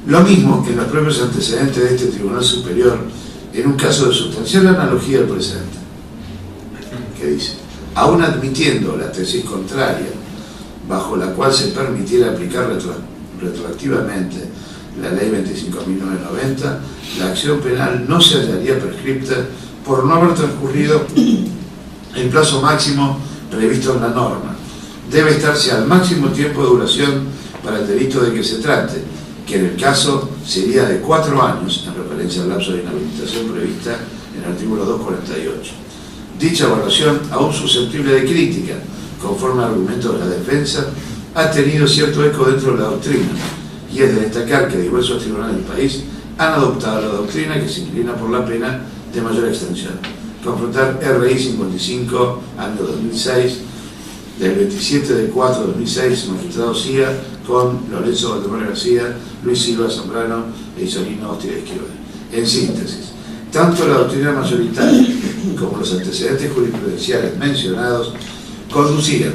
Lo mismo que en los propios antecedentes de este Tribunal Superior, en un caso de sustancial analogía al presente, que dice: aún admitiendo la tesis contraria, bajo la cual se permitiera aplicar retroactivamente la Ley 25.990, la acción penal no se hallaría prescripta por no haber transcurrido el plazo máximo previsto en la norma. Debe estarse al máximo tiempo de duración para el delito de que se trate, que en el caso sería de 4 años, en referencia al lapso de inhabilitación prevista en el artículo 248. Dicha evaluación, aún susceptible de crítica, conforme al argumento de la defensa, ha tenido cierto eco dentro de la doctrina, y es de destacar que diversos tribunales del país han adoptado la doctrina que se inclina por la pena de mayor extensión. Confrontar RI 55, año 2006, del 27 de 4 de 2006, magistrado CIA, con Lorenzo Valdemar García, Luis Silva Zambrano e Isolino Hostia Esquivel. En síntesis, tanto la doctrina mayoritaria como los antecedentes jurisprudenciales mencionados conducían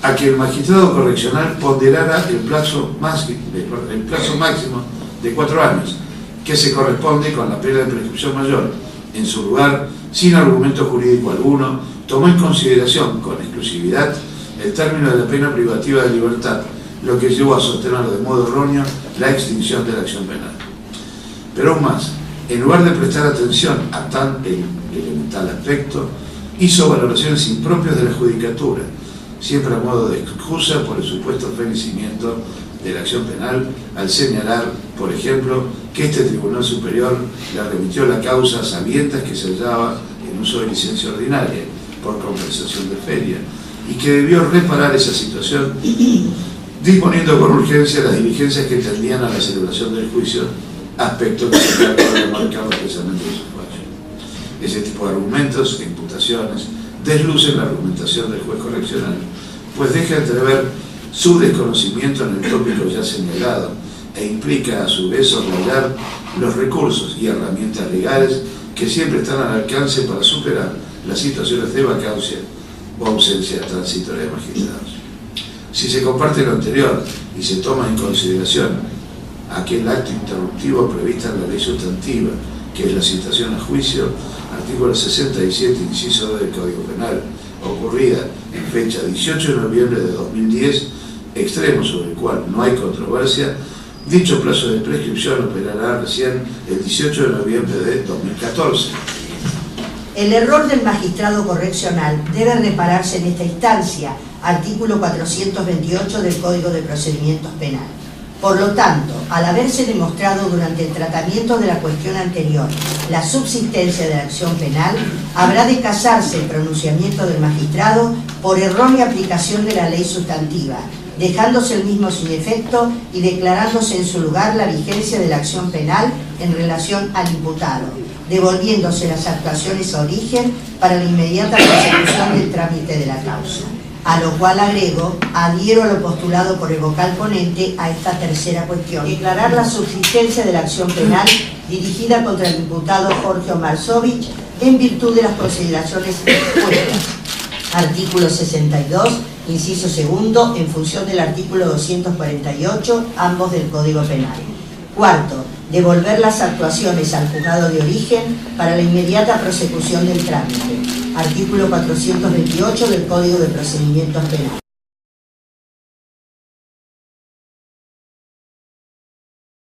a que el magistrado correccional ponderara el plazo máximo de 4 años, que se corresponde con la pena de prescripción mayor. En su lugar, sin argumento jurídico alguno, tomó en consideración con exclusividad el término de la pena privativa de libertad, lo que llevó a sostener de modo erróneo la extinción de la acción penal. Pero aún más, en lugar de prestar atención a tan elemental aspecto, hizo valoraciones impropias de la judicatura, siempre a modo de excusa por el supuesto fenecimiento de la acción penal, al señalar, por ejemplo, que este Tribunal Superior le remitió la causa a sabiendas que se hallaba en uso de licencia ordinaria por compensación de feria, y que debió reparar esa situación disponiendo con urgencia las diligencias que tendían a la celebración del juicio, aspecto que se trata de remarcar precisamente en su fallo. Ese tipo de argumentos e imputaciones deslucen la argumentación del juez correccional, pues deja entrever su desconocimiento en el tópico ya señalado e implica a su vez soslayar los recursos y herramientas legales que siempre están al alcance para superar las situaciones de vacancia o ausencia transitoria de magistrados. Si se comparte lo anterior y se toma en consideración aquel acto interruptivo previsto en la ley sustantiva, que es la citación a juicio, artículo 67, inciso 2 del Código Penal, ocurrida en fecha 18 de noviembre de 2010, extremo sobre el cual no hay controversia, dicho plazo de prescripción operará recién el 18 de noviembre de 2014. El error del magistrado correccional debe repararse en esta instancia, artículo 428 del Código de Procedimientos Penales. Por lo tanto, al haberse demostrado durante el tratamiento de la cuestión anterior la subsistencia de la acción penal, habrá de casarse el pronunciamiento del magistrado por errónea aplicación de la ley sustantiva, dejándose el mismo sin efecto y declarándose en su lugar la vigencia de la acción penal en relación al imputado, devolviéndose las actuaciones a origen para la inmediata prosecución del trámite de la causa. A lo cual agrego, adhiero a lo postulado por el vocal ponente a esta tercera cuestión. Declarar la subsistencia de la acción penal dirigida contra el imputado Jorge Omar Sovich en virtud de las consideraciones expuestas. Artículo 62, inciso segundo, en función del artículo 248, ambos del Código Penal. Cuarto, devolver las actuaciones al juzgado de origen para la inmediata prosecución del trámite. Artículo 428 del Código de Procedimientos Penales.